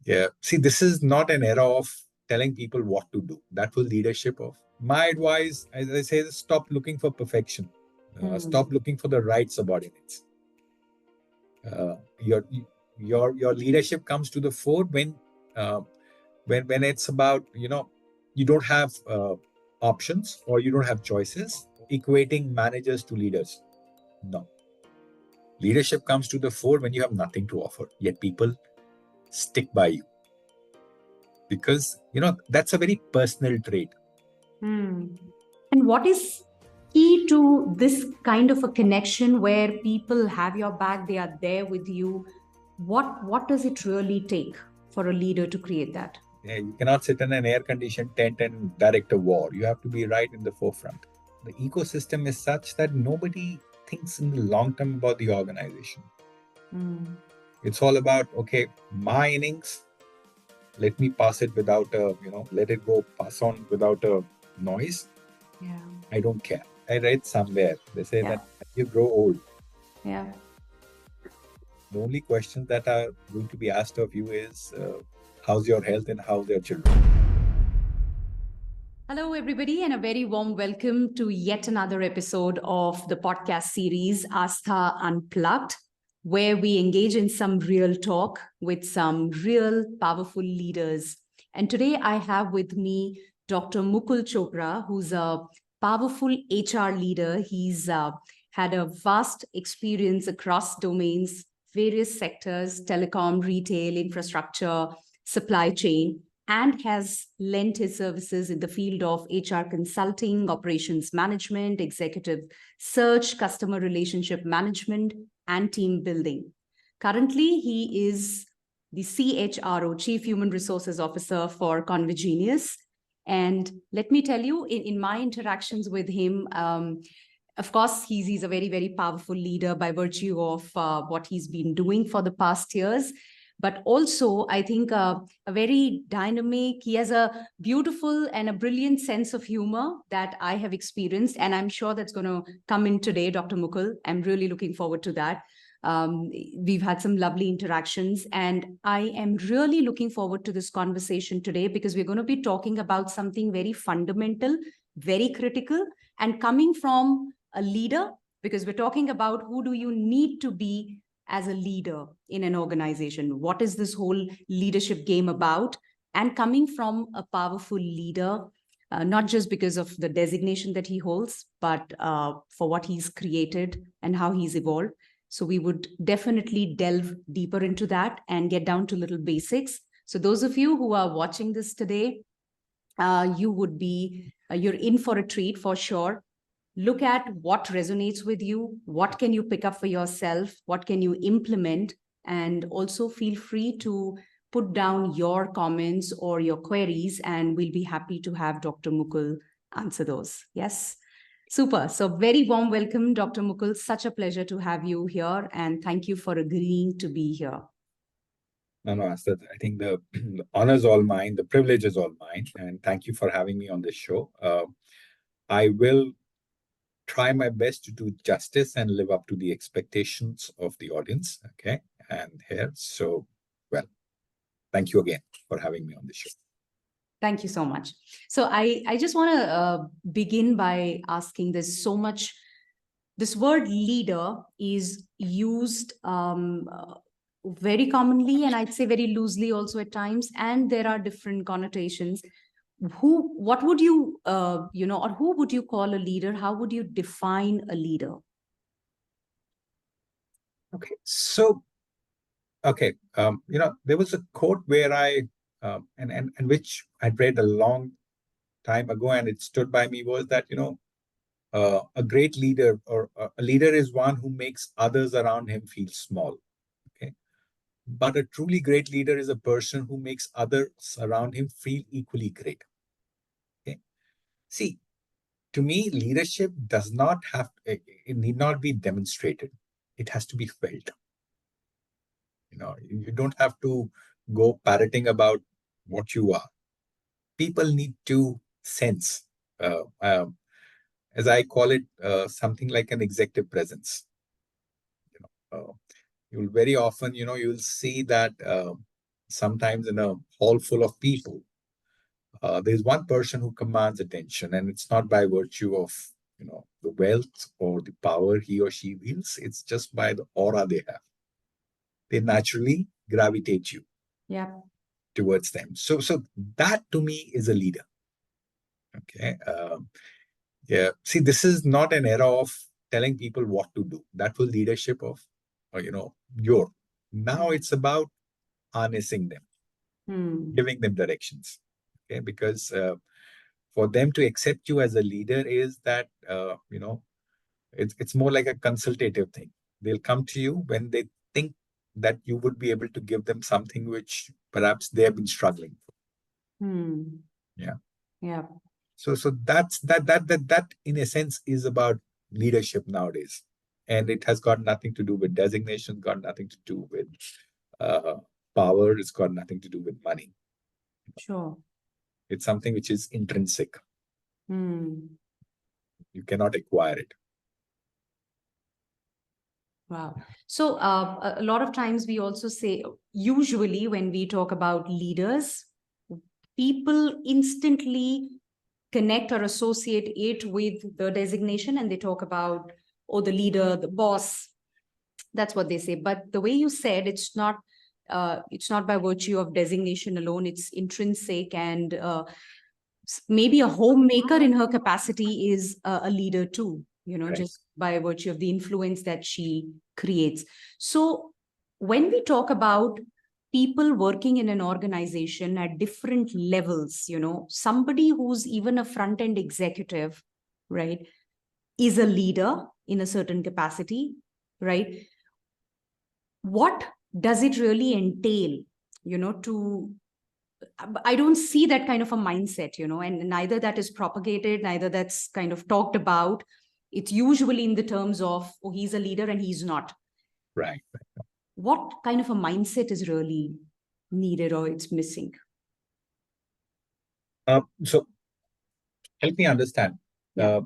Yeah. See, this is not an era of telling people what to do. That was leadership of. My advice, as I say, is stop looking for perfection. Stop looking for the right subordinates. Uh, your your leadership comes to the fore uh, when it's about you don't have options or you don't have choices. Equating managers to leaders, no. Leadership comes to the fore when you have nothing to offer, yet people stick by you because that's a very personal trait. And what is key to this kind of a connection where people have your back, they are there with you? What does it really take for a leader to create that? Yeah, you cannot sit in an air-conditioned tent and direct a war. You have to be right in the forefront. The ecosystem is such that nobody thinks in the long term about the organization. It's all about, okay, my innings, let me pass it without let it go, pass on without a noise. Yeah. I don't care. I read somewhere, they say Yeah. that as you grow old, Yeah. the only questions that are going to be asked of you is how's your health and how's your children. Hello, everybody, and a very warm welcome to yet another episode of the podcast series Aastha Unplugged, where we engage in some real talk with some real powerful leaders. And today I have with me Dr. Mukul Chopra, who's a powerful HR leader. He's had a vast experience across domains, various sectors, telecom, retail, infrastructure, supply chain, and has lent his services in the field of HR consulting, operations management, executive search, customer relationship management, and team building. Currently, he is the CHRO, Chief Human Resources Officer for Convigenius. And let me tell you, in my interactions with him, of course, he's a very, very powerful leader by virtue of what he's been doing for the past years. But also, I think a very dynamic, he has a beautiful and a brilliant sense of humor that I have experienced. And I'm sure that's going to come in today, Dr. Mukul. I'm really looking forward to that. We've had some lovely interactions, and I am really looking forward to this conversation today because we're going to be talking about something very fundamental, very critical, and coming from a leader, because we're talking about who do you need to be as a leader in an organization. What is this whole leadership game about? And coming from a powerful leader, not just because of the designation that he holds, but for what he's created and how he's evolved. So we would definitely delve deeper into that and get down to little basics. So those of you who are watching this today, you would be, you're in for a treat for sure. Look at what resonates with you, what can you pick up for yourself, what can you implement, and also feel free to put down your comments or your queries, and we'll be happy to have Dr. Mukul answer those. Yes. Super. So very warm welcome, Dr. Mukul. Such a pleasure to have you here, and thank you for agreeing to be here. No, Aastha, I think the honor is all mine, the privilege is all mine, and thank you for having me on this show. I will try my best to do justice and live up to the expectations of the audience. Okay. And here, so, well, thank you again for having me on the show. Thank you so much. So I just want to begin by asking this so much. This word leader is used very commonly, and I'd say very loosely also at times, and there are different connotations. What would you, or who would you call a leader? How would you define a leader? Okay. So, okay. There was a quote where and which I'd read a long time ago, and it stood by me was that, a great leader or a leader is one who makes others around him feel small. Okay. But a truly great leader is a person who makes others around him feel equally great. Okay. See, to me, leadership does not have, it need not be demonstrated. It has to be felt. You don't have to go parroting about what you are. People need to sense, uh, um, as I call it, something like an executive presence. You'll very often, you'll see that sometimes in a hall full of people, there's one person who commands attention, and it's not by virtue of the wealth or the power he or she wields. It's just by the aura they have. They naturally gravitate you Yeah. towards them. So that to me is a leader. Okay. Yeah. See, this is not an era of telling people what to do. That was leadership of, your. Now it's about harnessing them, giving them directions. Okay, because for them to accept you as a leader is that it's more like a consultative thing. They'll come to you when they think that you would be able to give them something which perhaps they have been struggling for. Yeah. Yeah. So that in a sense is about leadership nowadays, and it has got nothing to do with designation, got nothing to do with uh, power. It's got nothing to do with money. Sure. It's something which is intrinsic. You cannot acquire it. Wow. So a lot of times we also say, usually when we talk about leaders, people instantly connect or associate it with the designation, and they talk about, oh, the leader, the boss. That's what they say. But the way you said, it's not by virtue of designation alone. It's intrinsic, and maybe a homemaker in her capacity is a leader too, Right. just by virtue of the influence that she creates. So when we talk about people working in an organization at different levels, somebody who's even a front end executive, right, is a leader in a certain capacity, right? What does it really entail, to I don't see that kind of a mindset, and neither that is propagated, neither that's kind of talked about. It's usually in the terms of, oh, he's a leader and he's not. Right. What kind of a mindset is really needed or it's missing? So help me understand. Yeah.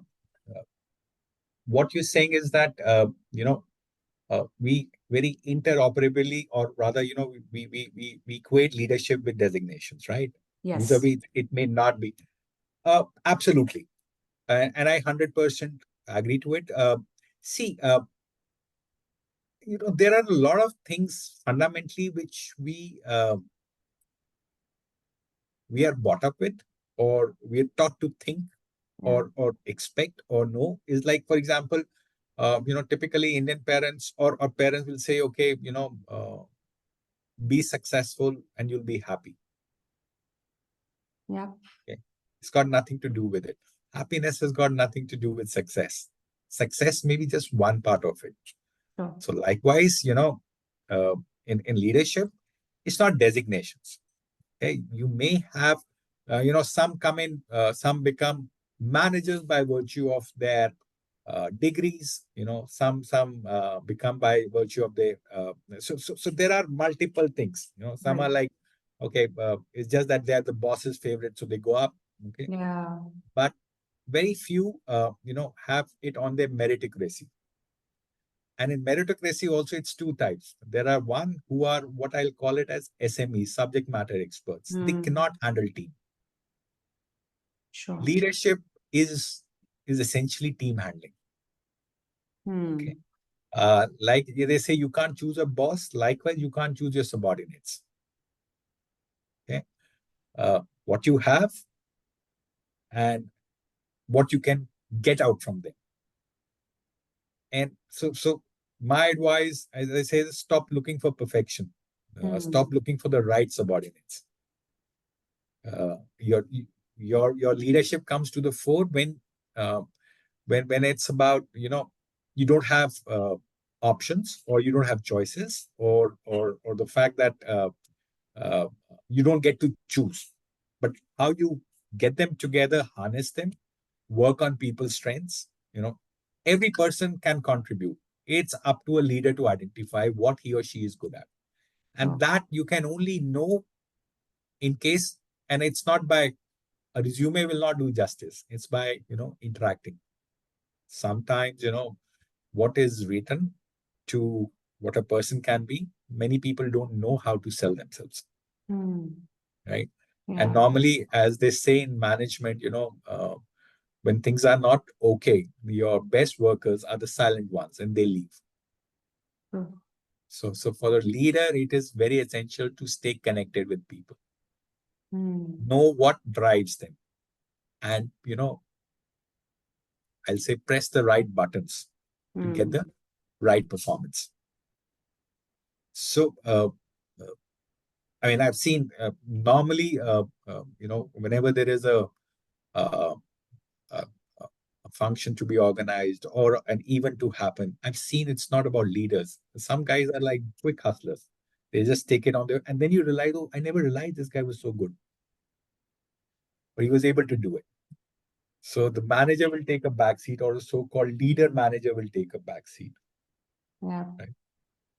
What you're saying is that we very interoperably, or rather, we equate leadership with designations, right? Yes. Vis-a-vis, it may not be. Absolutely, and I 100% agree to it. See, there are a lot of things fundamentally which we are brought up with, or we're taught to think, or expect, or know. Is like, for example, typically Indian parents or parents will say, okay, be successful and you'll be happy. Yeah. Okay. It's got nothing to do with it. Happiness has got nothing to do with success. Success may be just one part of it. Sure. So likewise, uh, in leadership, it's not designations. Okay, you may have, some come in, some become managers by virtue of their degrees. Some become by virtue of their. So there are multiple things. Some Right. are like, okay, it's just that they are the boss's favorite, so they go up. Okay, Yeah. but very few, have it on their meritocracy. And in meritocracy also, it's two types. There are one who are what I'll call it as SMEs, subject matter experts. They cannot handle team. Sure. Leadership is essentially team handling. Okay. Like they say, you can't choose a boss. Likewise, you can't choose your subordinates. Okay. What you have and what you can get out from them. And so my advice, as I say, is stop looking for perfection. Stop looking for the right subordinates. Your your leadership comes to the fore uh, when it's about, you don't have options, or you don't have choices, or the fact that uh, you don't get to choose, but how you get them together, harness them, work on people's strengths. Every person can contribute. It's up to a leader to identify what he or she is good at, and that you can only know in case, and it's not by a resume will not do justice. It's by interacting. Sometimes what is written to what a person can be, many people don't know how to sell themselves. right? And Yeah. normally, as they say in management, when things are not okay, your best workers are the silent ones and they leave. True. So for a leader, it is very essential to stay connected with people, Mm. know what drives them, and I'll say press the right buttons to get the Mm. right performance. So, I mean, I've seen normally, whenever there is uh, a, a function to be organized or an event to happen, I've seen it's not about leaders. Some guys are like quick hustlers. They just take it on there, and then you realize, oh, I never realized this guy was so good, but he was able to do it. So the manager will take a back seat, or the so-called leader manager will take a back seat, Yeah. right?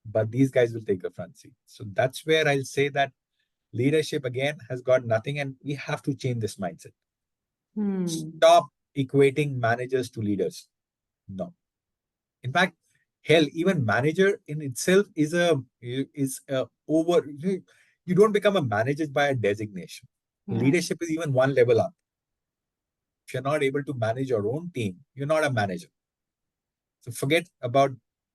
But these guys will take a front seat. So that's where I'll say that leadership again has got nothing, and we have to change this mindset. Mm. Stop equating managers to leaders. No. In fact, hell, even manager in itself is a over. You don't become a manager by a designation. Yeah. Leadership is even one level up. If you're not able to manage your own team, you're not a manager. So forget about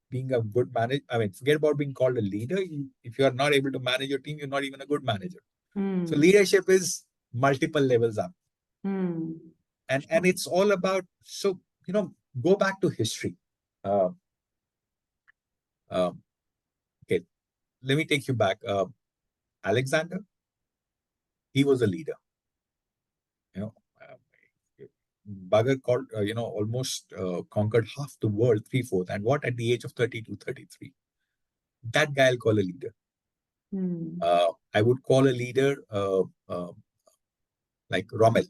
being a good manager. I mean, forget about being called a leader. If you are not able to manage your team, you're not even a good manager. So Mm. leadership is multiple levels up, Mm. and it's all about. So go back to history. Uh, uh, okay, let me take you back. Alexander, he was a leader. You know, Bugger called, almost conquered half the world, three-fourths. And what at the age of 32, 33? That guy I'll call a leader. Mm. I would call a leader like Rommel.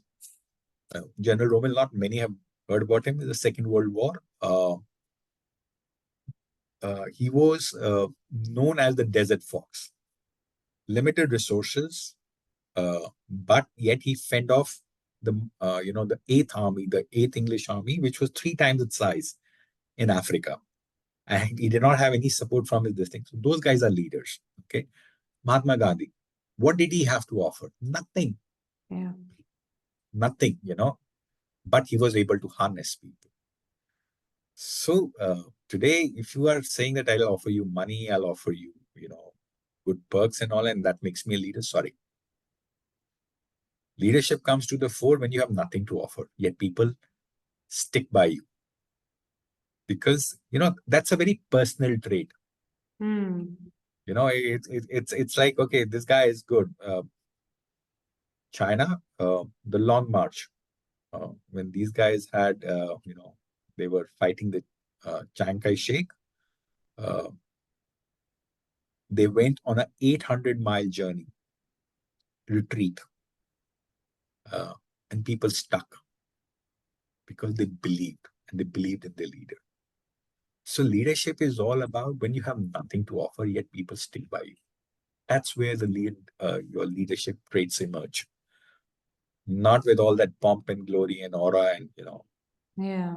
General Rommel, not many have heard about him in the Second World War. He was known as the Desert Fox. Limited resources, but yet he fend off the Eighth Army, the Eighth English Army, which was three times its size in Africa, and he did not have any support from his distinct. So those guys are leaders. Okay, Mahatma Gandhi, what did he have to offer? Nothing, Yeah. nothing. But he was able to harness people. So today, if you are saying that I'll offer you money, I'll offer you, good perks and all, and that makes me a leader, sorry. Leadership comes to the fore when you have nothing to offer, yet people stick by you, because that's a very personal trait. Mm. It's like, okay, this guy is good. China, the Long March, when these guys had, they were fighting the Chiang Kai-shek. Uh, they went on an 800-mile journey retreat, uh, and people stuck because they believed, and they believed in their leader. So leadership is all about when you have nothing to offer, yet people stick by you. That's where your leadership traits emerge. Not with all that pomp and glory and aura, and Yeah.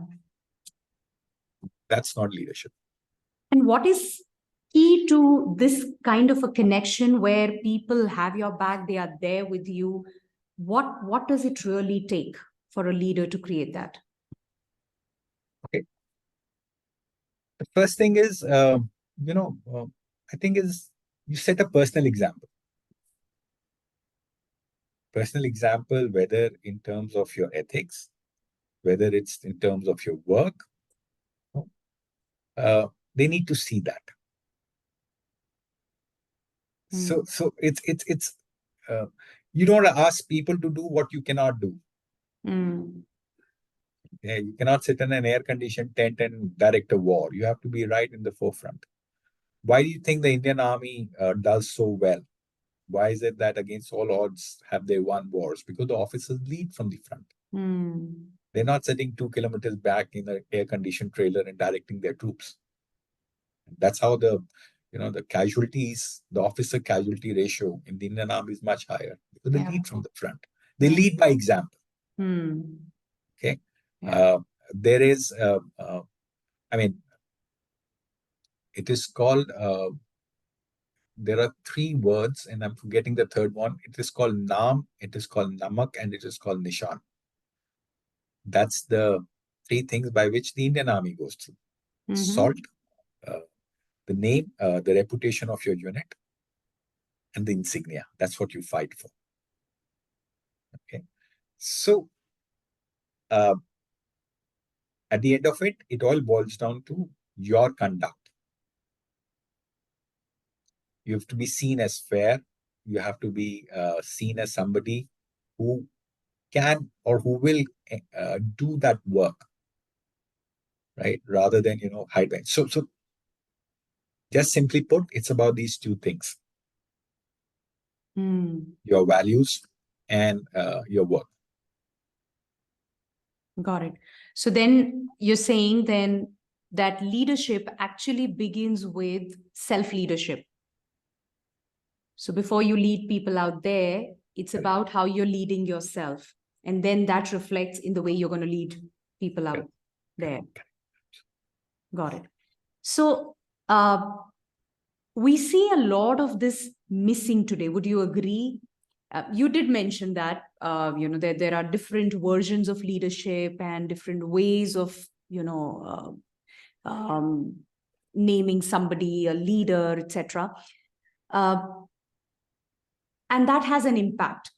that's not leadership. And what is key to this kind of a connection where people have your back, they are there with you? What does it really take for a leader to create that? Okay. The first thing is, you know, uh, I think is you set a personal example. Personal example, whether in terms of your ethics, whether it's in terms of your work, uh, they need to see that. So, Mm. it's uh, you don't ask people to do what you cannot do. Mm. Yeah, you cannot sit in an air-conditioned tent and direct a war. You have to be right in the forefront. Why do you think the Indian Army does so well? Why is it that against all odds have they won wars? Because the officers lead from the front. Mm. They're not sitting 2 kilometers back in an air-conditioned trailer and directing their troops. That's how the casualties, the officer casualty ratio in the Indian Army is much higher because they Yeah. lead from the front. They Yeah. lead by example. Mm. Okay, Yeah. there is, I mean, it is called there are three words, and I'm forgetting the third one. It is called Naam, it is called Namak, and it is called Nishan. That's the three things by which the Indian Army goes through: salt, uh, the name, the reputation of your unit, and the insignia. That's what you fight for. Okay. So uh, at the end of it, it all boils down to your conduct. You have to be seen as fair. You have to be seen as somebody who can or who will do that work, right? Rather than hide behind. So just simply put, it's about these two things: your values and your work. Got it. So then you're saying then that leadership actually begins with self-leadership. So before you lead people out there, it's about how you're leading yourself. And then that reflects in the way you're going to lead people out there. Got it. So we see a lot of this missing today. Would you agree? You did mention that there are different versions of leadership and different ways of naming somebody a leader, etc. And that has an impact,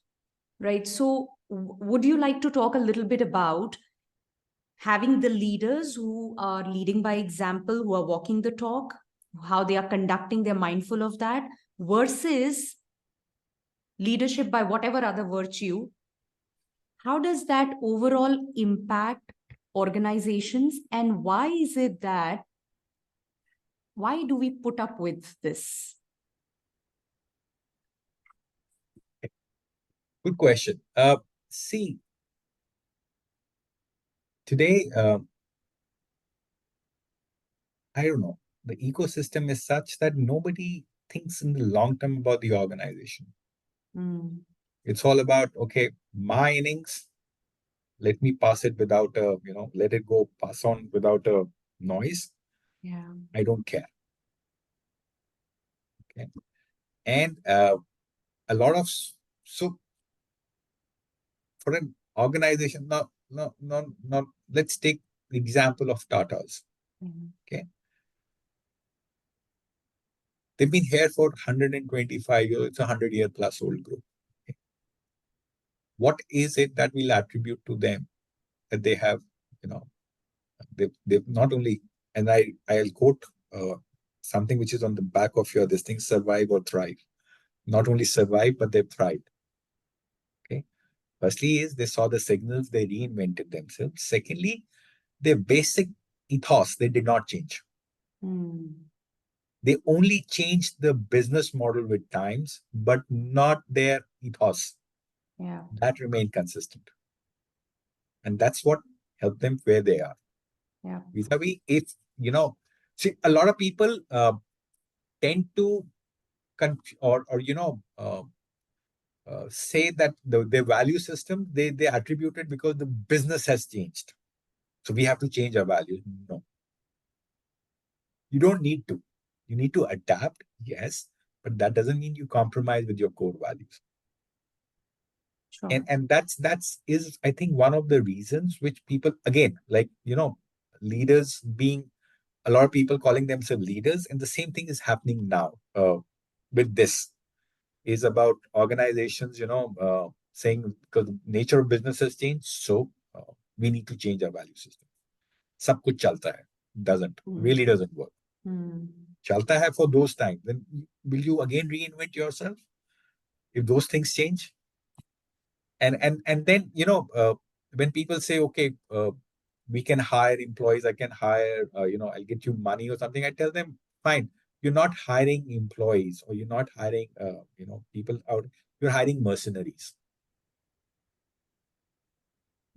right? So would you like to talk a little bit about having the leaders who are leading by example, who are walking the talk, how they are conducting, they're mindful of that, versus leadership by whatever other virtue? How does that overall impact organizations, and why is it that, why do we put up with this? Good question. See, today, I don't know, the ecosystem is such that nobody thinks in the long term about the organization. It's all about, okay, my innings, let me pass it without a, let it go, pass on without a noise. Yeah. I don't care. Okay. And a lot of, so for an organization, no, let's take the example of Tata's. Okay. They've been here for 125 years. It's a 100-year plus old group. Okay. What is it that we'll attribute to them that they have, they've not only, and I'll quote something which is on the back of your this thing: survive or thrive. Not only survive, but they've thrived. Okay. Firstly, is they saw the signals, they reinvented themselves. Secondly, their basic ethos, they did not change. They only changed the business model with times, but not their ethos. Yeah. That remained consistent. And that's what helped them where they are. Yeah. Vis-a-vis, if, see, a lot of people tend to say that their value system, they attribute it because the business has changed. So we have to change our values. No. You don't need to. You need to adapt, yes, but that doesn't mean you compromise with your core values. Sure. And that's is I think one of the reasons which people, again, like leaders being, a lot of people calling themselves leaders, and the same thing is happening now with this, is about organizations saying because the nature of business has changed, so we need to change our value system. Sab kuch chalta hai, really doesn't work. Chalta hai for those times, then will you again reinvent yourself if those things change? And then when people say, okay, we can hire employees, I can hire, I'll get you money or something, I tell them, fine, you're not hiring employees, or you're not hiring people out, you're hiring mercenaries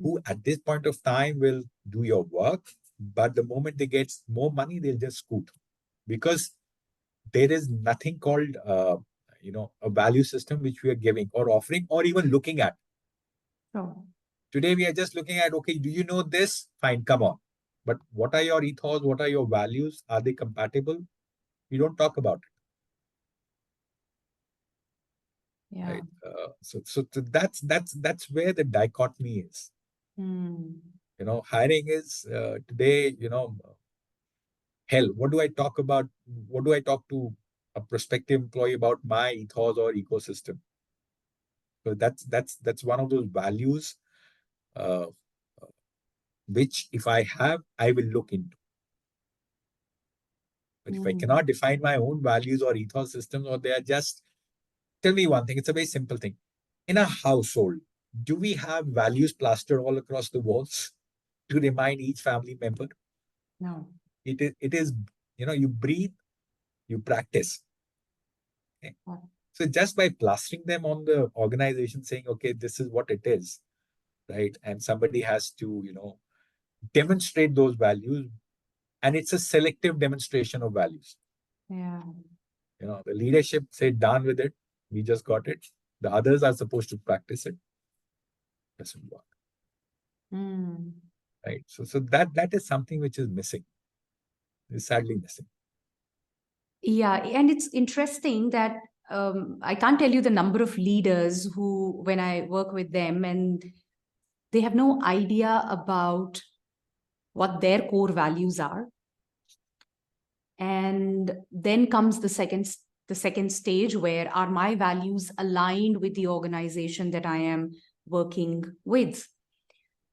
who at this point of time will do your work, but the moment they get more money, they'll just scoot, because there is nothing called a value system which we are giving or offering or even looking at. Sure. Today we are just looking at, okay, do you know this? Fine, come on. But what are your ethos? What are your values? Are they compatible? We don't talk about it. Yeah. right? So that's where the dichotomy is. Mm. Hiring is today, hell, what do I talk about? What do I talk to a prospective employee about my ethos or ecosystem? So that's one of those values uh, which if I have, I will look into. But if I Mm. cannot define my own values or ethos systems, or they are just, tell me one thing, it's a very simple thing. In a household, do we have values plastered all across the walls to remind each family member? No. It is, you breathe, you practice. Okay? What? So just by plastering them on the organization, saying, okay, this is what it is, right? And somebody has to, demonstrate those values, and it's a selective demonstration of values. Yeah. The leadership say, done with it. We just got it. The others are supposed to practice it. Doesn't work, Mm. right? So that is something which is missing. Is sadly missing. Yeah, and it's interesting that I can't tell you the number of leaders who, when I work with them, and they have no idea about what their core values are. And then comes the second stage, where are my values aligned with the organization that I am working with?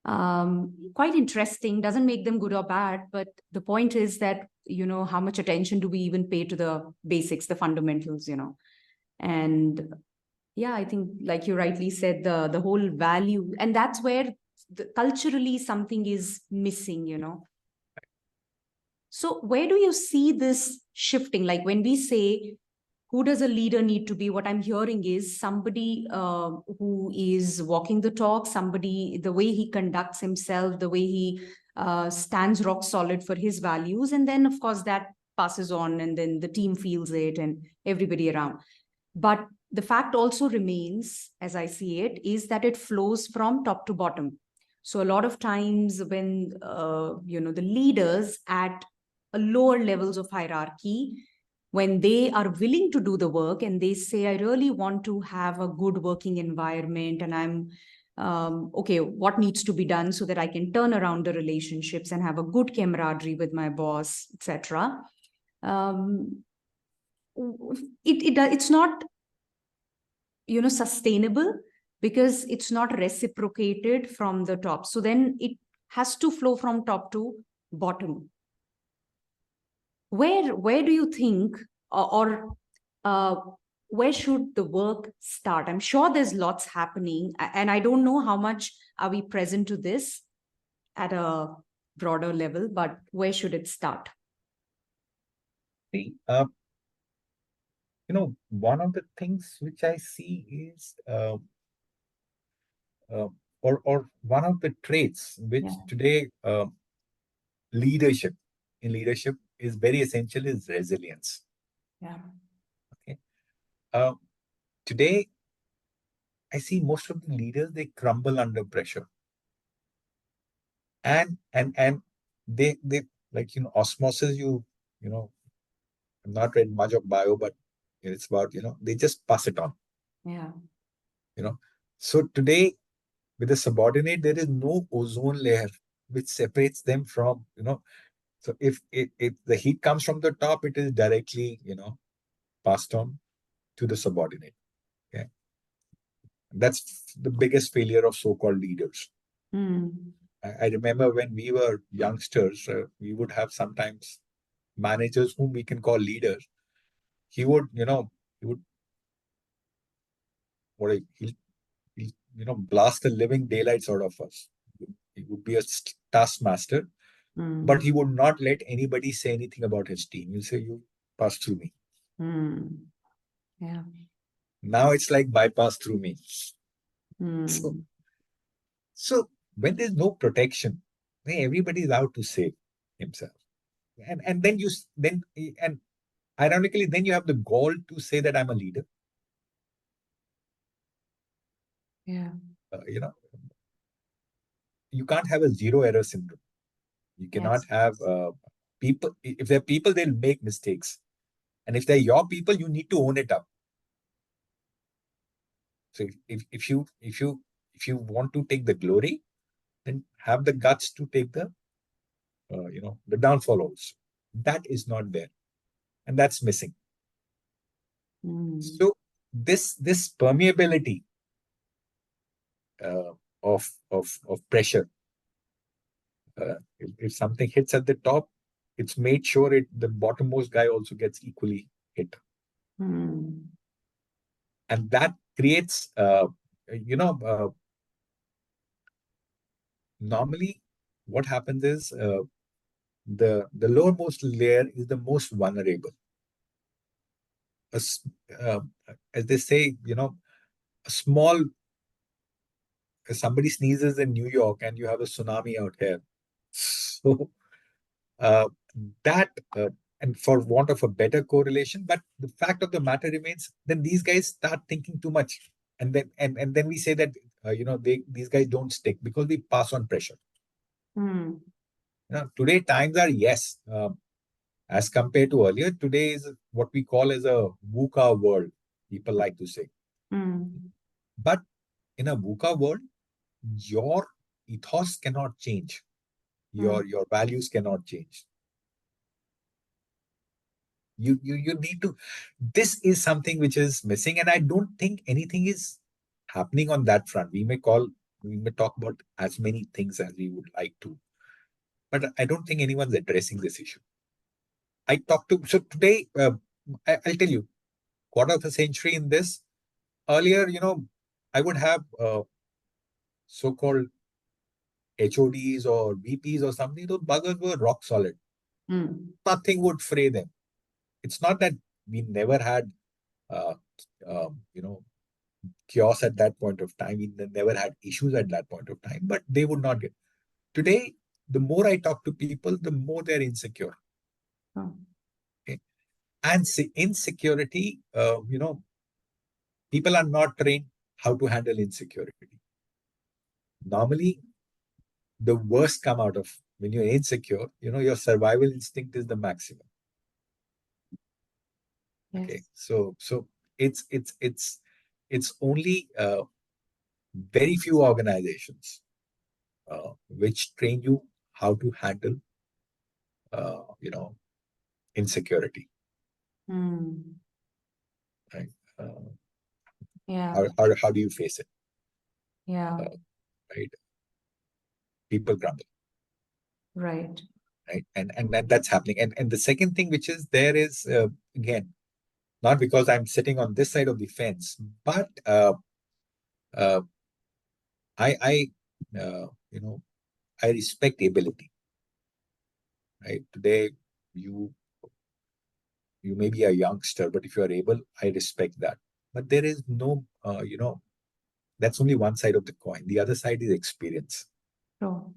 Quite interesting. Doesn't make them good or bad, but the point is that, how much attention do we even pay to the basics, the fundamentals, and yeah, I think, like you rightly said, the whole value, and that's where culturally something is missing. So where do you see this shifting? Like when we say, who does a leader need to be? What I'm hearing is somebody who is walking the talk, somebody, the way he conducts himself, the way he stands rock solid for his values. And then, of course, that passes on, and then the team feels it and everybody around. But the fact also remains, as I see it, is that it flows from top to bottom. So a lot of times when, the leaders at a lower levels of hierarchy, when they are willing to do the work and they say, I really want to have a good working environment, and I'm okay, what needs to be done so that I can turn around the relationships and have a good camaraderie with my boss, etc. Um, it's not, sustainable, because it's not reciprocated from the top. So then it has to flow from top to bottom. Where do you think, or uh, where should the work start? I'm sure there's lots happening, and I don't know how much are we present to this at a broader level, but where should it start? See, one of the things which I see is, uh, or one of the traits which Yeah. today leadership in leadership is very essential is resilience. Yeah. Okay. Uh, Today, I see most of the leaders, they crumble under pressure, and they like, osmosis. I've not read much of bio, but it's about, they just pass it on. Yeah. You know, so today with a subordinate, there is no ozone layer which separates them from, So if the heat comes from the top, it is directly, passed on to the subordinate. Okay. That's the biggest failure of so-called leaders. Mm. I remember when we were youngsters, we would have sometimes managers whom we can call leaders. He would, he would, he'll blast the living daylights out of us. He would be a taskmaster, but Mm. he would not let anybody say anything about his team. He'll say, you pass through me. Mm. Yeah. Now it's like bypass through me. So, Mm. so when there's no protection, then everybody is out to save himself. And then and ironically, then you have the gall to say that I'm a leader. Yeah. Uh, you know, you can't have a zero error syndrome. You cannot Yes. have people. If they're people, they'll make mistakes. And if they're your people, you need to own it up. So if you want to take the glory, then have the guts to take the downfall also. That is not there, and that's missing. So this permeability uh, of pressure, if something hits at the top, it's made sure the bottommost guy also gets equally hit, and that creates normally what happens is the lowermost layer is the most vulnerable. As, uh, as they say, a small somebody sneezes in New York and you have a tsunami out here. So uh, that and for want of a better correlation, but the fact of the matter remains, then these guys start thinking too much, and then we say that these guys don't stick because we pass on pressure. Today times are, yes, as compared to earlier. Today is what we call as a VUCA world. People like to say, but in a VUCA world, your ethos cannot change. Your values cannot change. You need to. This is something which is missing, and I don't think anything is happening on that front. We may talk about as many things as we would like to, but I don't think anyone's addressing this issue. I talked to so today. I'll tell you, quarter of a century in this. Earlier, I would have so-called HODs or VPs or something. Those buggers were rock solid. Nothing would fray them. It's not that we never had, uh, chaos at that point of time. We never had issues at that point of time, but they would not get. Today, the more I talk to people, the more they're insecure. Okay? And insecurity, people are not trained how to handle insecurity. Normally, the worst come out of when you're insecure, your survival instinct is the maximum. Yes. Okay, so it's only very few organizations which train you how to handle insecurity. Right? Yeah. How do you face it? Yeah. Right. People grumble. Right. Right. And that's happening. And the second thing which is there is again, not because I'm sitting on this side of the fence, but I I respect ability. Right. Today you may be a youngster, but if you are able, I respect that. But there is no that's only one side of the coin. The other side is experience. Oh.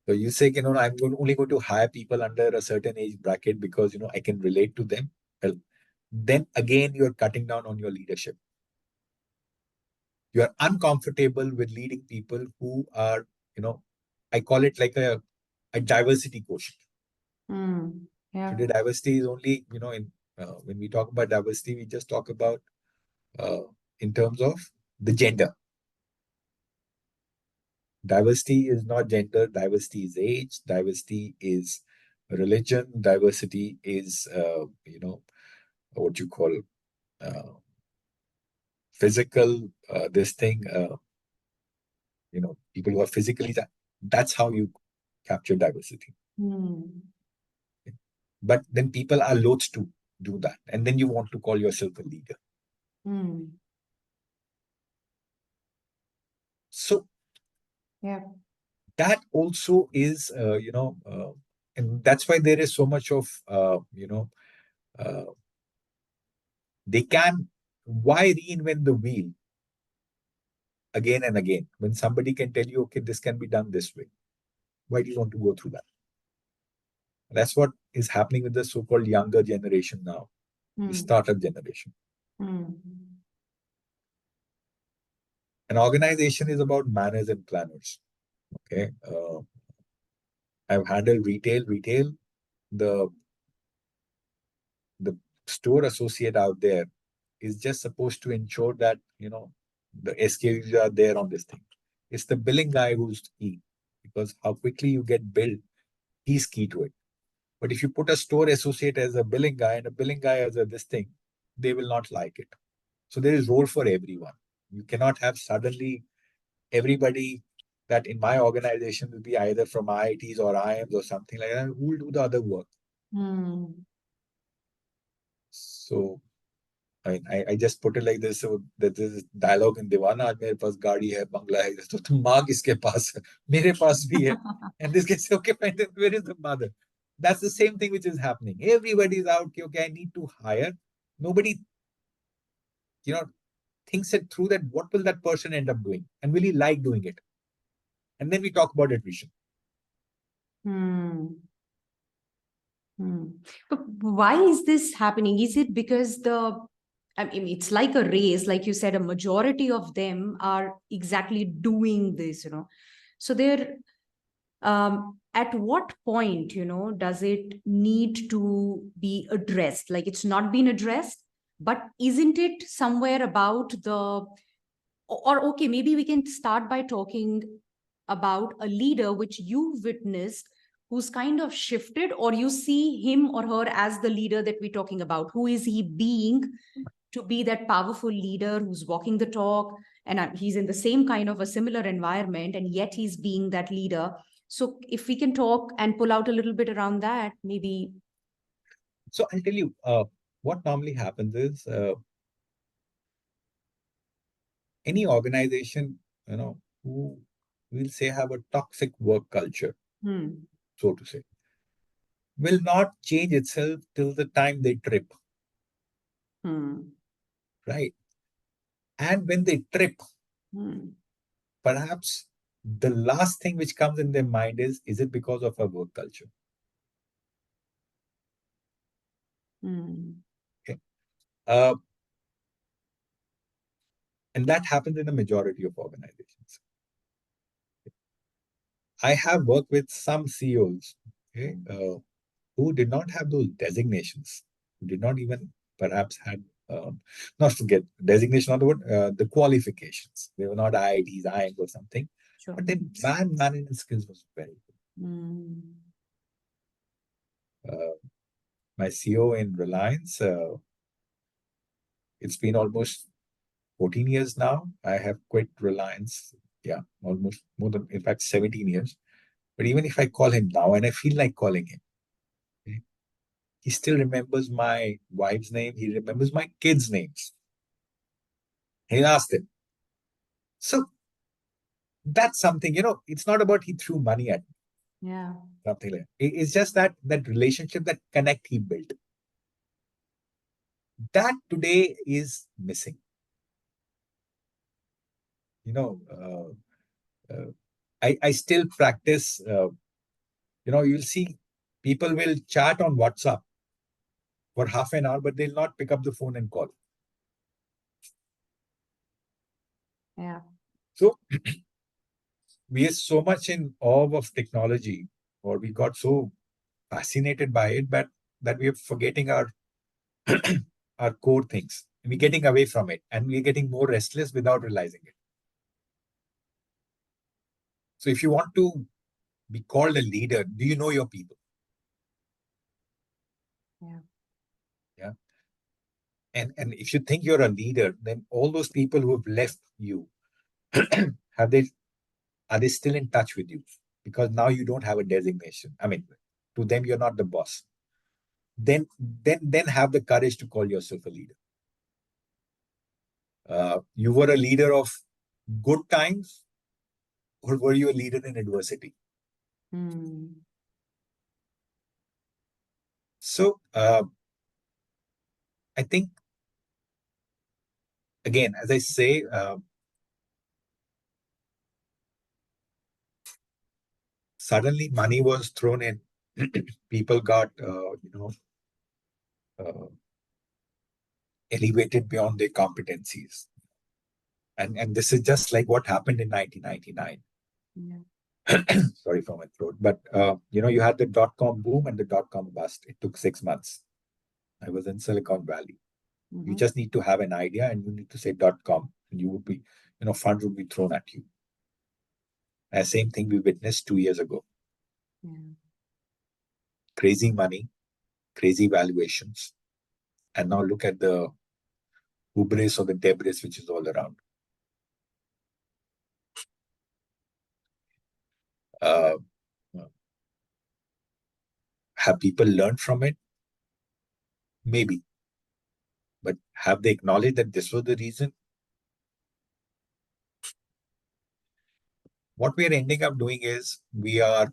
So you say, I'm only going to hire people under a certain age bracket because, I can relate to them. Well, then again, you're cutting down on your leadership. You're uncomfortable with leading people who are, I call it like a diversity quotient. Yeah. Today, diversity is only, when we talk about diversity, we just talk about in terms of the gender. Diversity is not gender, diversity is age, diversity is religion, diversity is, what you call physical, this thing, people who are physically, that's how you capture diversity. Okay. But then people are loath to do that. And then you want to call yourself a leader. So, yeah, that also is, and that's why there is so much of, they can, why reinvent the wheel again and again when somebody can tell you, okay, this can be done this way? Why do you want to go through that? That's what is happening with the so-called younger generation now, the startup generation. An organization is about manners and planners. Okay, I've handled retail. The store associate out there is just supposed to ensure that The SKUs are there on this thing. It's the billing guy who's key, because how quickly you get billed, he's key to it. But if you put a store associate as a billing guy and a billing guy as a this thing, they will not like it. So there is role for everyone. You cannot have suddenly everybody that in my organization will be either from IITs or IIMs or something like that. Who will do the other work? So I just put it like this. So that this dialogue in Divana, आज मेरे पास गाड़ी है, बंगला है, तो तुम माँ किसके पास है? मेरे पास भी है. And this gets okay, fine, then where is the mother? That's the same thing which is happening. Everybody is out, okay, I need to hire. Nobody, thinks it through that what will that person end up doing? And will he like doing it? And then we talk about attrition. But why is this happening? Is it because it's like a race, like you said, a majority of them are exactly doing this, So at what point, does it need to be addressed? Like it's not been addressed, but isn't it somewhere about or okay, maybe we can start by talking about a leader which you witnessed who's kind of shifted, or you see him or her as the leader that we're talking about. Who is he being to be that powerful leader who's walking the talk, and he's in the same kind of a similar environment, and yet he's being that leader. So if we can talk and pull out a little bit around that, maybe. So I'll tell you, what normally happens is any organization, who will say have a toxic work culture, so to say, will not change itself till the time they trip. Right? And when they trip, perhaps the last thing which comes in their mind is it because of our work culture? Okay. And that happens in the majority of organizations. I have worked with some CEOs, okay, who did not have those designations, who did not even perhaps had, not to get designation on the word, the qualifications. They were not IITs, IIMs or something, sure, but their man management skills was very good. My CEO in Reliance, it's been almost 14 years now. I have quit Reliance. Yeah, almost more than, in fact, 17 years. But even if I call him now, and I feel like calling him, okay, he still remembers my wife's name. He remembers my kids' names. He asked him. So that's something, it's not about he threw money at me. Yeah. Something like that. It's just that relationship, that connect he built. That today is missing. I still practice, you'll see people will chat on WhatsApp for half an hour, but they'll not pick up the phone and call. Yeah. So we are so much in awe of technology, or we got so fascinated by it, that we are forgetting our our core things. We're getting away from it, and we're getting more restless without realizing it. So if you want to be called a leader, do you know your people? Yeah. Yeah. And if you think you're a leader, then all those people who have left you, are they still in touch with you? Because now you don't have a designation. I mean, to them, you're not the boss. Then have the courage to call yourself a leader. You were a leader of good times, or were you a leader in adversity? So I think, again, as I say, suddenly money was thrown in. People got, elevated beyond their competencies. And this is just like what happened in 1999. Yeah. Sorry for my throat. But, you had the dot-com boom and the dot-com bust. It took 6 months. I was in Silicon Valley. You just need to have an idea, and you need to say .com, and you funds would be thrown at you. The same thing we witnessed 2 years ago. Crazy money, crazy valuations. And now look at the hubris or the debris which is all around. Have people learned from it? Maybe. But have they acknowledged that this was the reason? What we are ending up doing is we are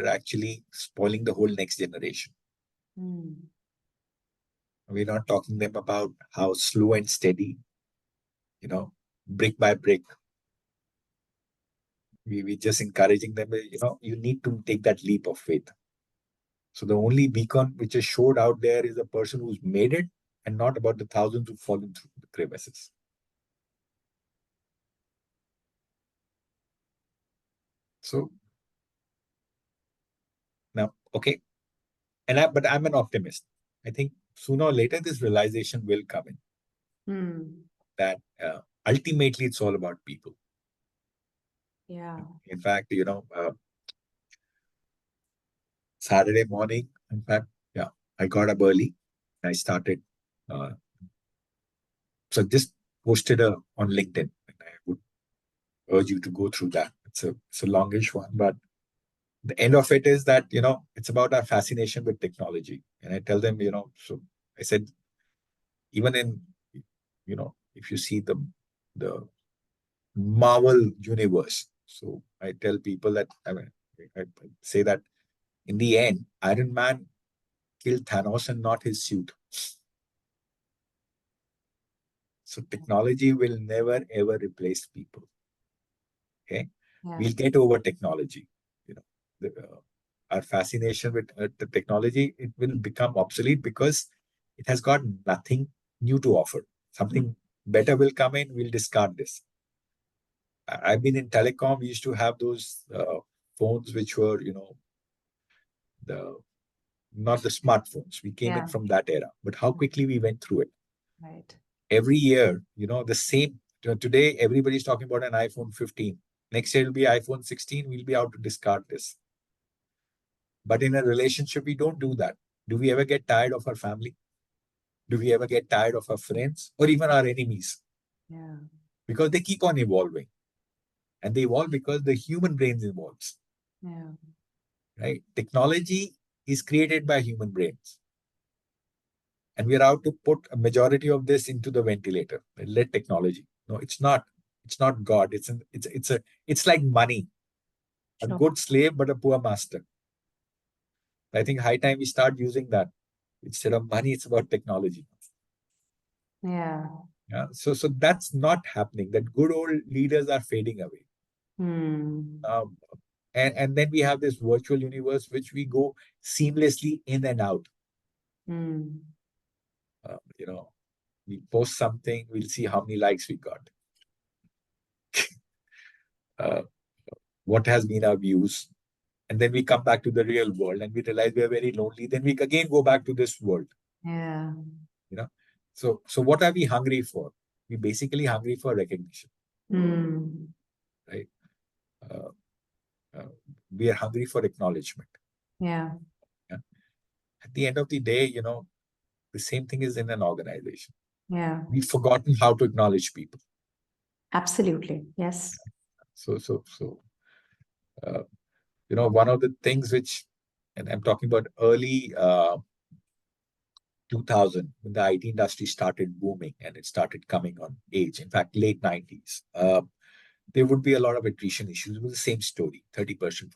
actually spoiling the whole next generation. We're not talking to them about how slow and steady, brick by brick. We're just encouraging them, you need to take that leap of faith. So the only beacon which is showed out there is the person who's made it, and not about the thousands who've fallen through the crevices. So now, okay, but I'm an optimist. I think sooner or later this realization will come in that ultimately it's all about people. Yeah. In fact, Saturday morning, in fact, I got up early. I started. So just posted on LinkedIn, and I would urge you to go through that. It's a longish one, but the end of it is that it's about our fascination with technology. And I tell them, so I said, even in if you see the Marvel universe, so I tell people that I say that in the end, Iron Man killed Thanos and not his suit. So technology will never ever replace people. Okay, we'll get over technology. Our fascination with the technology, it will become obsolete because it has got nothing new to offer. Something better will come in. We'll discard this. I've been in telecom. We used to have those phones which were, not the smartphones. We came in from that era. But how quickly we went through it. Right. Every year, the same. Today, everybody's talking about an iPhone 15. Next year, it'll be iPhone 16. We'll be out to discard this. But in a relationship, we don't do that. Do we ever get tired of our family? Do we ever get tired of our friends or even our enemies? Yeah. Because they keep on evolving. And they evolve because the human brain evolves. Yeah. Right? Technology is created by human brains. And we are out to put a majority of this into the ventilator. Let technology. No, it's not. It's not God. It's like money. A good slave, but a poor master. I think high time we start using that. Instead of money, it's about technology. Yeah. Yeah. So that's not happening. That good old leaders are fading away. And then we have this virtual universe which we go seamlessly in and out. We post something, we'll see how many likes we got. What has been our views? And then we come back to the real world and we realize we are very lonely. Then we again go back to this world. Yeah. So what are we hungry for? We're basically hungry for recognition. Right? We are hungry for acknowledgement. Yeah. At the end of the day, the same thing is in an organization. Yeah. We've forgotten how to acknowledge people. Absolutely. Yes. So one of the things which, and I'm talking about early 2000, when the IT industry started booming and it started coming on age, in fact, late 90s, there would be a lot of attrition issues with the same story, 30%,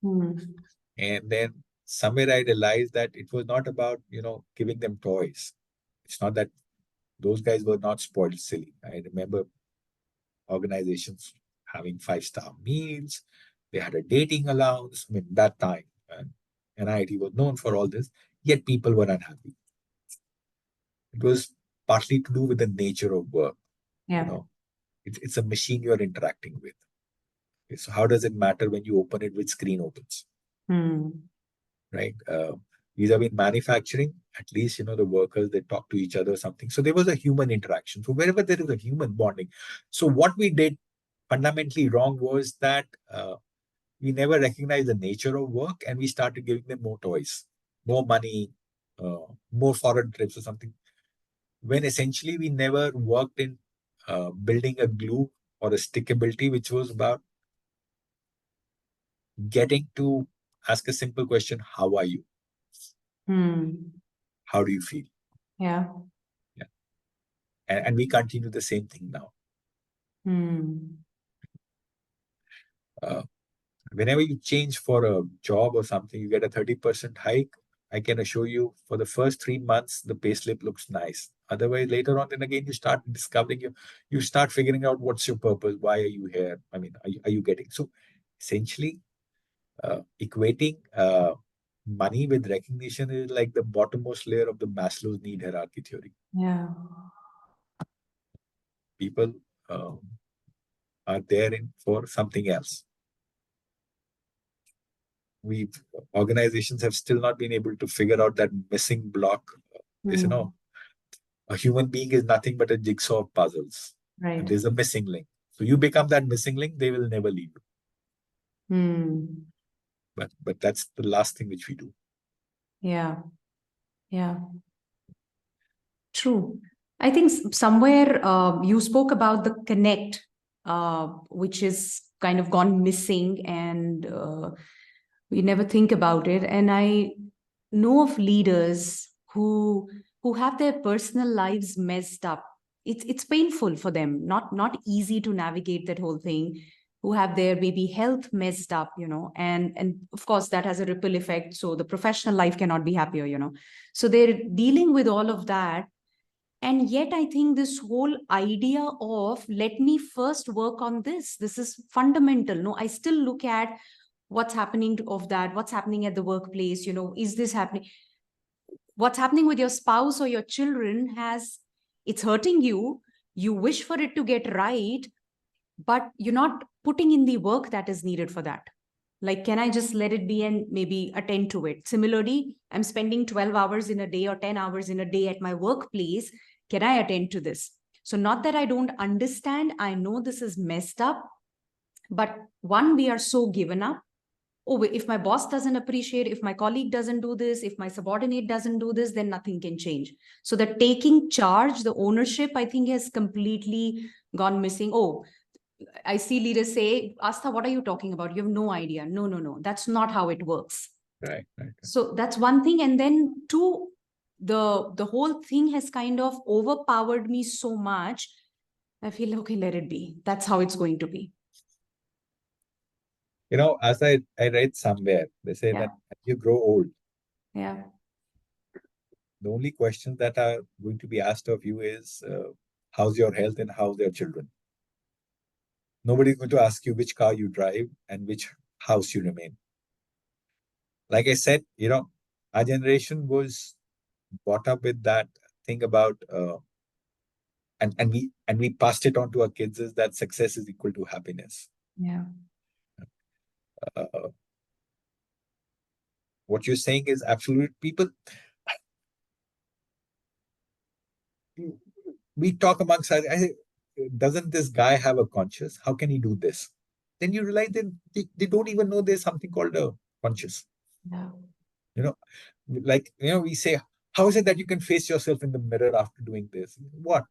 40%. And then somewhere I realized that it was not about, giving them toys. It's not that those guys were not spoiled silly. I remember organizations having 5-star meals. They had a dating allowance. I mean, that time, and NIT was known for all this, yet people were unhappy. It was partly to do with the nature of work. Yeah. It's a machine you're interacting with. Okay, so how does it matter when you open it with screen opens? Right? vis-a-vis manufacturing, at least, the workers, they talk to each other or something. So there was a human interaction. So wherever there is a human bonding. So what we did fundamentally wrong was that we never recognized the nature of work, and we started giving them more toys, more money, more foreign trips or something, when essentially we never worked in building a glue or a stickability, which was about getting to ask a simple question: how are you? How do you feel? Yeah. Yeah. And we continue the same thing now. Uh, Whenever you change for a job or something, you get a 30% hike. I can assure you, for the first 3 months, the payslip looks nice. Otherwise, later on, then again, you start discovering you start figuring out what's your purpose. Why are you here? I mean, are you getting so? Essentially, equating money with recognition is like the bottommost layer of the Maslow's need hierarchy theory. Yeah. People are there for something else. Organizations have still not been able to figure out that missing block. Is, a human being is nothing but a jigsaw of puzzles. Right. And there's a missing link. So you become that missing link, they will never leave you. But that's the last thing which we do. Yeah. Yeah. True. I think somewhere you spoke about the connect, which is kind of gone missing, and we never think about it. And I know of leaders who have their personal lives messed up. It's painful for them, not easy to navigate that whole thing. Who have their maybe health messed up, and of course that has a ripple effect. So the professional life cannot be happier. So they're dealing with all of that. And yet I think this whole idea of let me first work on this is fundamental. No, I still look at what's happening of that, what's happening at the workplace, is this happening, what's happening with your spouse or your children, it's hurting you, you wish for it to get right, but you're not putting in the work that is needed for that. Like, can I just let it be and maybe attend to it? Similarly, I'm spending 12 hours in a day or 10 hours in a day at my workplace. Can I attend to this? So not that I don't understand, I know this is messed up, but one, we are so given up. Oh, if my boss doesn't appreciate, if my colleague doesn't do this, if my subordinate doesn't do this, then nothing can change. So the taking charge, the ownership, I think has completely gone missing. Oh, I see leaders say, Astha, what are you talking about? You have no idea. No, no, no. That's not how it works. Right. So that's one thing. And then two, the whole thing has kind of overpowered me so much. I feel, okay, let it be. That's how it's going to be. As I read somewhere, they say that as you grow old, the only questions that are going to be asked of you is how's your health and how's your children. Nobody's going to ask you which car you drive and which house you remain. Like I said, our generation was brought up with that thing about and we passed it on to our kids, is that success is equal to happiness. Yeah. What you're saying is absolute. People, we talk amongst us. I say, doesn't this guy have a conscience? How can he do this? Then you realize that they don't even know there's something called a conscience. No. We say, how is it that you can face yourself in the mirror after doing this? What?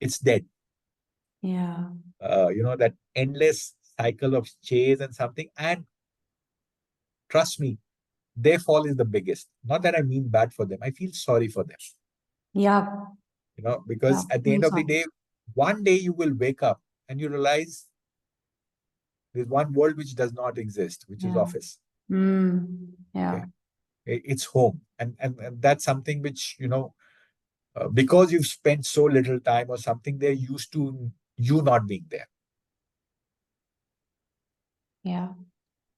It's dead. Yeah. That endless cycle of chase and something. And trust me, their fall is the biggest. Not that I mean bad for them. I feel sorry for them. Yeah. Because at the end of the day, one day you will wake up and you realize there's one world which does not exist, which is office. Yeah. Okay? It's home. And that's something which, because you've spent so little time or something, they're used to you not being there. Yeah.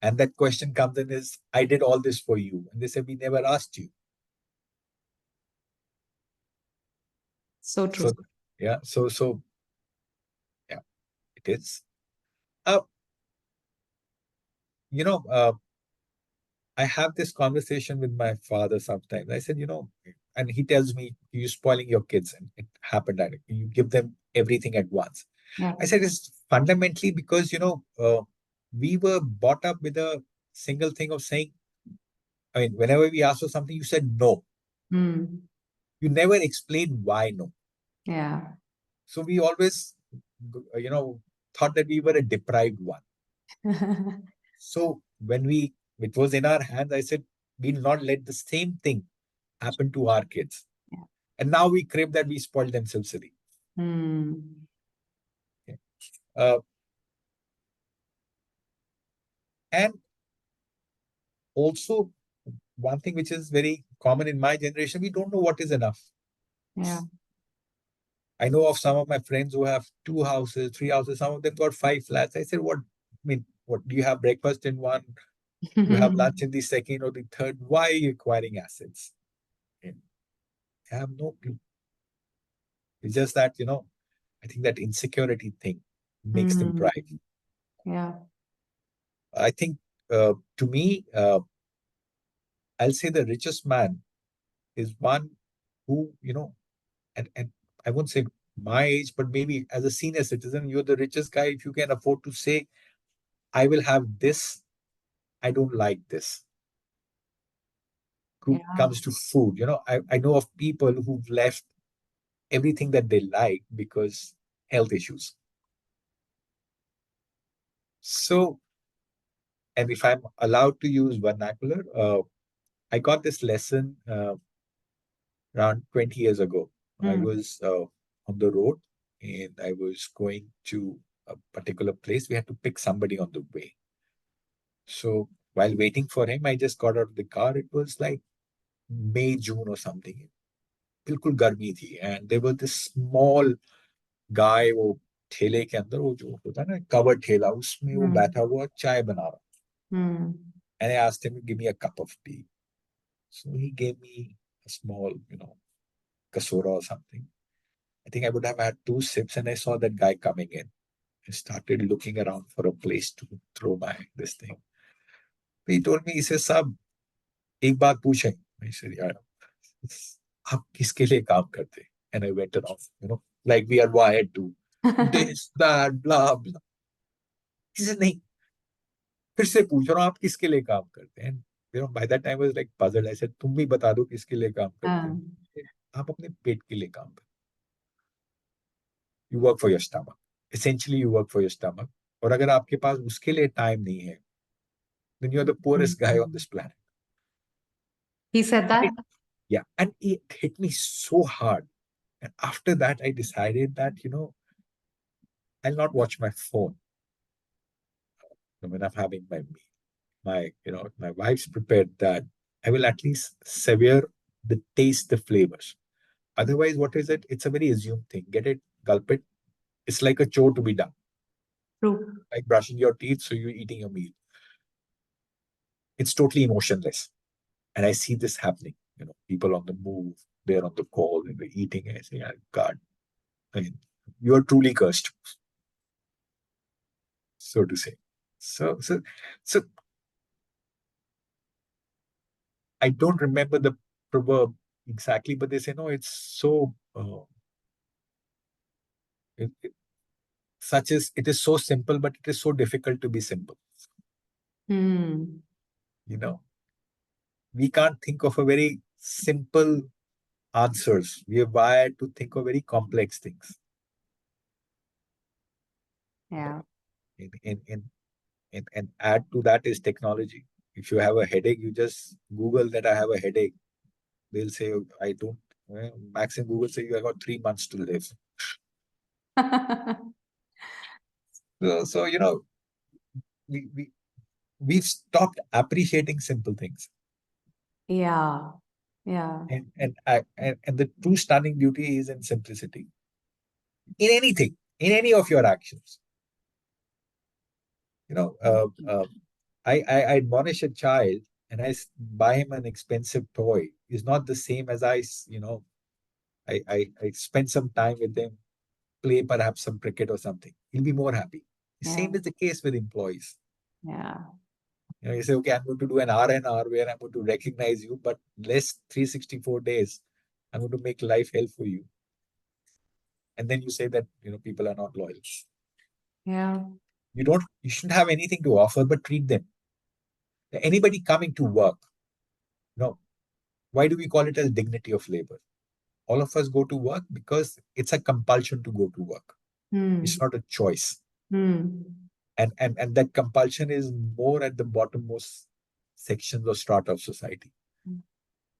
And that question comes in is, I did all this for you. And they say, we never asked you. So true. So yeah, it is. I have this conversation with my father sometimes. I said, and he tells me, you're spoiling your kids. And it happened that you give them everything at once. Yeah. I said, it's fundamentally because, we were brought up with a single thing of saying, I mean, whenever we asked for something, you said no. Mm. You never explained why no. Yeah. So we always, thought that we were a deprived one. So when it was in our hands, I said, we'll not let the same thing happen to our kids. Yeah. And now we crave that we spoil themselves silly. Mm. Okay. Uh, and also, one thing which is very common in my generation, we don't know what is enough. Yeah. I know of some of my friends who have 2 houses, 3 houses, some of them got 5 flats. I said, what do you have breakfast in one? You have lunch in the second or the third. Why are you acquiring assets? And I have no clue. It's just that, I think that insecurity thing makes them Mm. drive. Yeah. I think, to me, I'll say the richest man is one who, and I won't say my age, but maybe as a senior citizen, you're the richest guy if you can afford to say, I will have this, I don't like this. Yeah. Comes to food, I know of people who've left everything that they like because health issues. So, and if I'm allowed to use vernacular, I got this lesson around 20 years ago. I Mm. was on the road and I was going to a particular place. We had to pick somebody on the way. So while waiting for him, I just got out of the car. It was like May, June or something. बिल्कुल गर्मी थी and there was this small guy वो ठेले के अंदर वो जो होता है ना कवर ठेला उसमें वो Mm. बैठा हुआ चाय बना रहा Mm. and I asked him to give me a cup of tea. So he gave me a small, kasora or something. I think I would have had 2 sips and I saw that guy coming in. I started looking around for a place to throw my this thing. He told me, he says, "Sab, एक बात पूछें." I said, "Yeah." आप किसके लिए काम करते हैं? And I went off, like we are wired to this, that, blah, blah. He said, नहीं, फिर से पूछ रहा हूँ आप किसके लिए काम करते हैं? By that time I was like puzzled. I said, तुम भी बता दो किसके लिए काम करते Ah. हैं? आप अपने पेट के लिए काम करते हैं. You work for your stomach. Essentially, you work for your stomach. और अगर आपके पास उसके लिए टाइम नहीं है, then you're the poorest guy on this planet. He said that? Yeah, and it hit me so hard. And after that, I decided that, I'll not watch my phone when I'm having my meal. My wife's prepared that. I will at least savor the flavors. Otherwise, what is it? It's a very assumed thing. Get it, gulp it. It's like a chore to be done, True. like brushing your teeth, so you're eating your meal. It's totally emotionless. And I see this happening. People on the move, they're on the call, and they're eating. And I say, oh, God, I mean, you are truly cursed, so to say. So I don't remember the proverb exactly, but they say no. It's so it, it, such as it is so simple, but it is so difficult to be simple. Hmm. We can't think of a very simple answers. We are wired to think of very complex things. Yeah. And add to that is technology. If you have a headache, you just Google that I have a headache. They'll say I don't. Max and Google say you have got 3 months to live. So we we we've stopped appreciating simple things. Yeah. Yeah. And the true stunning beauty is in simplicity. In anything, in any of your actions. You know, uh, uh, I admonish a child and buy him an expensive toy is not the same as I spend some time with them, play perhaps some cricket or something. He'll be more happy. The Yeah. same is the case with employees. Yeah. You say, okay, I'm going to do an R&R where I'm going to recognize you, but less 364 days. I'm going to make life hell for you. And then you say that, people are not loyal. Yeah. You shouldn't have anything to offer, but treat them. Anybody coming to work, why do we call it as dignity of labor? All of us go to work because it's a compulsion to go to work. It's not a choice. And that compulsion is more at the bottommost sections or strata of society.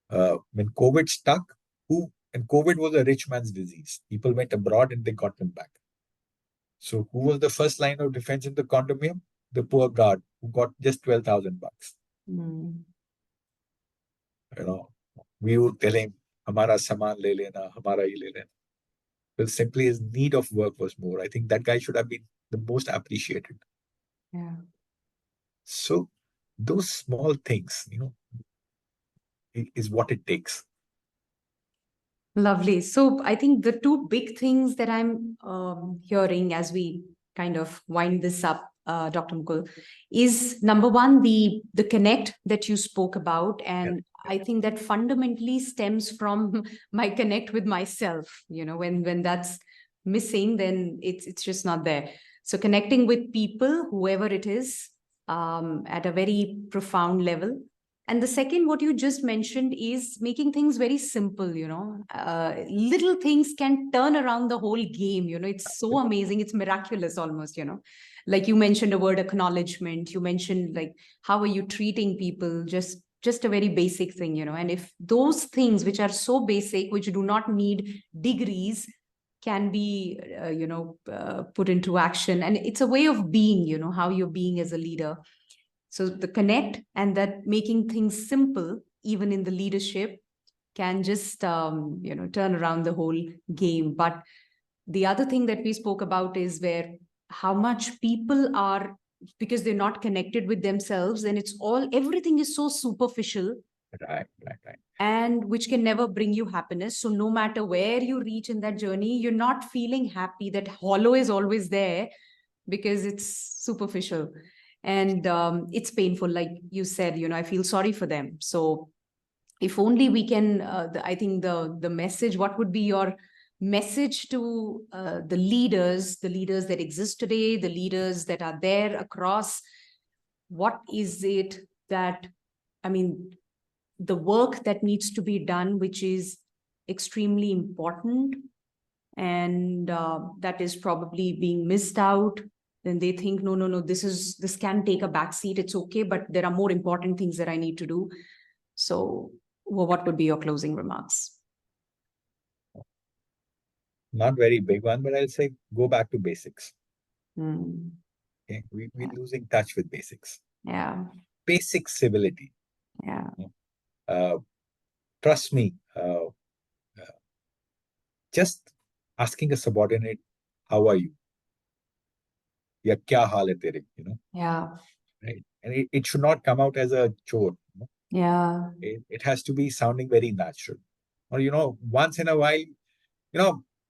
When COVID stuck, and COVID was a rich man's disease. People went abroad and they got them back. So who was the first line of defense in the condominium? The poor guard who got just 12,000 bucks. We would tell him, "Hamara saman le lena, hamara hi le lena." Well, simply his need of work was more. I think that guy should have been the most appreciated. Yeah. So those small things, is what it takes. Lovely. So I think the two big things that I'm hearing as we kind of wind this up, Dr. Mukul, is number one, the connect that you spoke about. And I think that fundamentally stems from my connect with myself. When that's missing, then it's just not there. So connecting with people, whoever it is, at a very profound level. And the second, what you just mentioned, is making things very simple. Little things can turn around the whole game. It's so amazing. It's miraculous almost. Like you mentioned a word acknowledgement. You mentioned like, how are you treating people? Just a very basic thing. And if those things which are so basic, which do not need degrees, can be, put into action. And it's a way of being, how you're being as a leader. So the connect and that making things simple, even in the leadership, can just turn around the whole game. But the other thing that we spoke about is where how much people are, because they're not connected with themselves, and everything is so superficial. Right. And which can never bring you happiness. So no matter where you reach in that journey, you're not feeling happy. That hollow is always there because it's superficial. And it's painful, like you said. I feel sorry for them. So if only we can, I think the message, what would be your message to the leaders that exist today, the leaders that are there across? What is it that, the work that needs to be done, which is extremely important, and that is probably being missed out? Then they think, no, this can take a backseat, it's okay, but there are more important things that I need to do. So what would be your closing remarks? Not very big one, but I'll say go back to basics. Okay? We're losing touch with basics. Yeah. Basic civility. Yeah. Trust me, just asking a subordinate, how are you? Ya kya haal hai tere? Yeah. Right? And it should not come out as a chore. Yeah. It has to be sounding very natural. Or, once in a while,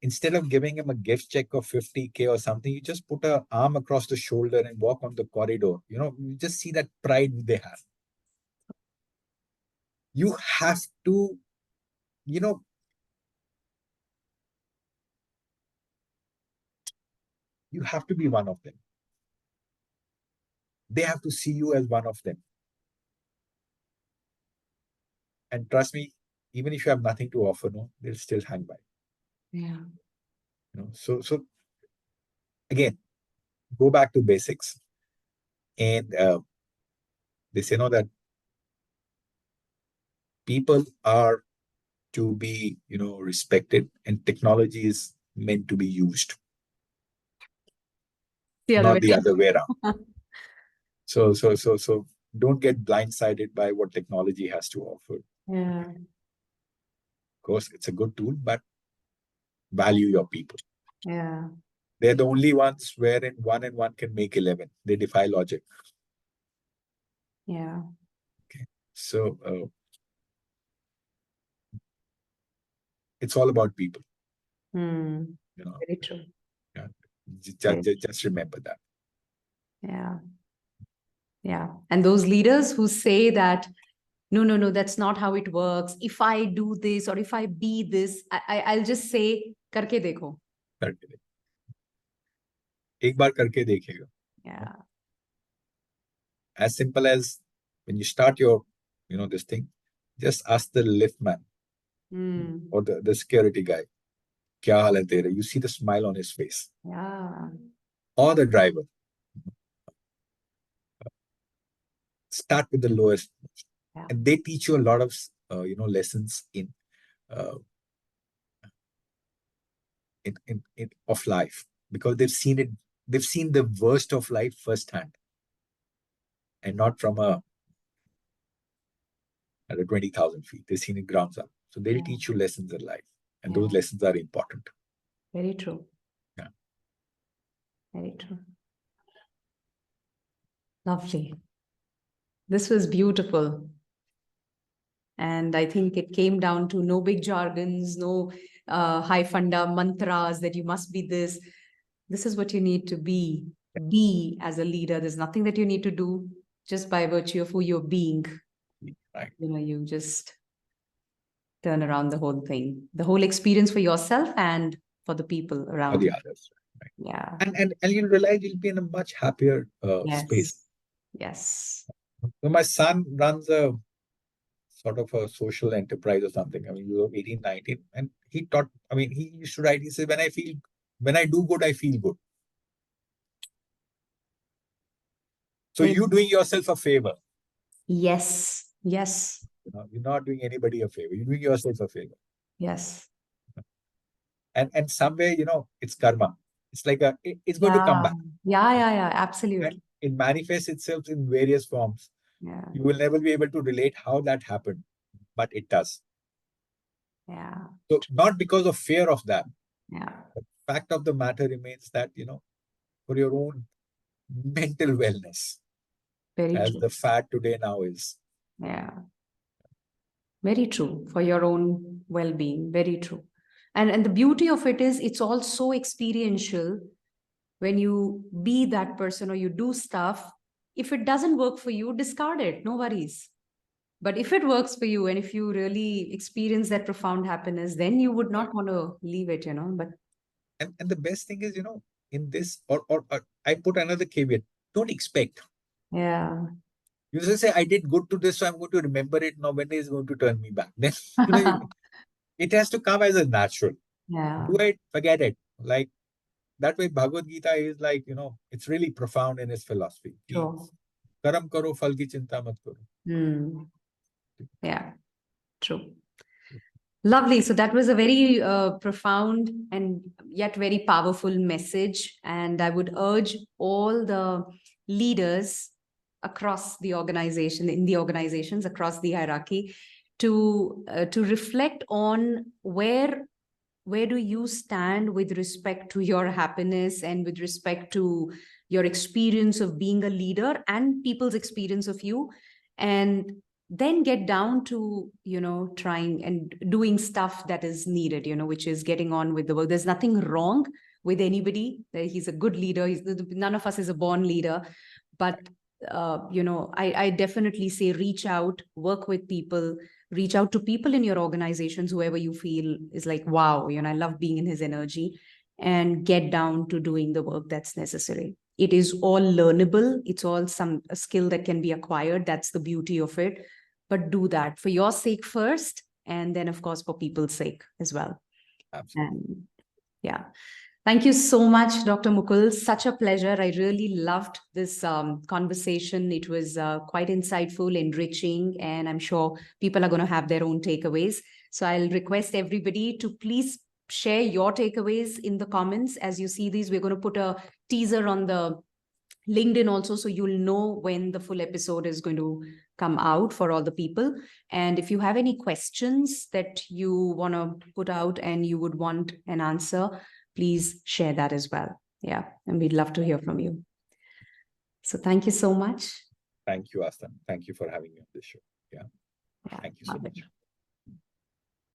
instead of giving him a gift check of 50K or something, you just put an arm across the shoulder and walk on the corridor. You just see that pride they have. You have to, you have to be one of them. They have to see you as one of them. And trust me, even if you have nothing to offer, they'll still hang by. Yeah. So again, go back to basics. And they say that people are to be, respected, and technology is meant to be used, not the other way around. So don't get blindsided by what technology has to offer. Yeah. Of course, it's a good tool, but value your people. Yeah. They're the only ones wherein 1 and 1 can make 11. They defy logic. Yeah. Okay. So it's all about people. Very true. Yeah. Just remember that. Yeah. Yeah. And those leaders who say that, no, that's not how it works. If I do this or if I be this, I'll just say, karke dekho. करके देख, एक बार करके देखेगा. Yeah. As simple as when you start your, this thing, just ask the lift man or the security guy, क्या हाल है तेरा? You see the smile on his face. Yeah. Or the driver. Start with the lowest. Yeah. And they teach you a lot of, lessons uh, in of life, because they've seen it. They've seen the worst of life firsthand, and not from at a 20,000 feet. They've seen it grounds up. So they'll teach you lessons in life, and those lessons are important. Very true. Yeah. Very true. Lovely. This was beautiful. And I think it came down to no big jargons, no high funda mantras that you must be this. This is what you need to be. Be as a leader. There's nothing that you need to do just by virtue of who you're being. Right. You just turn around the whole thing, the whole experience for yourself and for the people around. For the others. Right. Yeah. And you'll realize you'll be in a much happier space. Yes. So my son runs a sort of a social enterprise or something. I mean, he was 18, 19, and he taught, he used to write, he said, when I do good, I feel good. So you doing yourself a favor. Yes. Yes. You're not doing anybody a favor. You're doing yourself a favor. Yes. And somewhere, it's karma. It's like it's going to come back. Yeah. Absolutely. And it manifests itself in various forms. Yeah. You will never be able to relate how that happened, but it does. Yeah. So not because of fear of that. Yeah. The fact of the matter remains that, for your own mental wellness, Very as true. the fad today now is. Yeah. Very true. For your own well-being. Very true. And the beauty of it is it's all so experiential. When you be that person or you do stuff, if it doesn't work for you, discard it. No worries. But if it works for you and if you really experience that profound happiness, then you would not want to leave it, But and the best thing is, in this, or I put another caveat: don't expect. Yeah. You just say, I did good to this, so I'm going to remember it now. When is going to turn me back? Then it has to come as a natural. Yeah. Do it, forget it. Like that way, Bhagavad Gita is like, it's really profound in its philosophy. True. Karam karo, phal ki chinta mat karo. Yeah, true. Lovely. So that was a very profound and yet very powerful message. And I would urge all the leaders across the organization, in the organizations, across the hierarchy, to reflect on where do you stand with respect to your happiness and with respect to your experience of being a leader and people's experience of you, and then get down to trying and doing stuff that is needed, which is getting on with the work. There's nothing wrong with anybody. He's a good leader. None of us is a born leader, but I definitely say reach out, work with people, reach out to people in your organizations, whoever you feel is like, wow, I love being in his energy, and get down to doing the work that's necessary. It is all learnable. It's all a skill that can be acquired. That's the beauty of it. But do that for your sake first, and then of course for people's sake as well. Absolutely. And yeah. Thank you so much, Dr. Mukul. Such a pleasure. I really loved this conversation. It was quite insightful, enriching, and I'm sure people are going to have their own takeaways. So I'll request everybody to please share your takeaways in the comments. As you see these, we're going to put a teaser on the LinkedIn also, so you'll know when the full episode is going to come out for all the people. And if you have any questions that you want to put out and you would want an answer, please share that as well. Yeah. And we'd love to hear from you. So thank you so much. Thank you, Aastha. Thank you for having me on this show. Yeah. Thank you so much.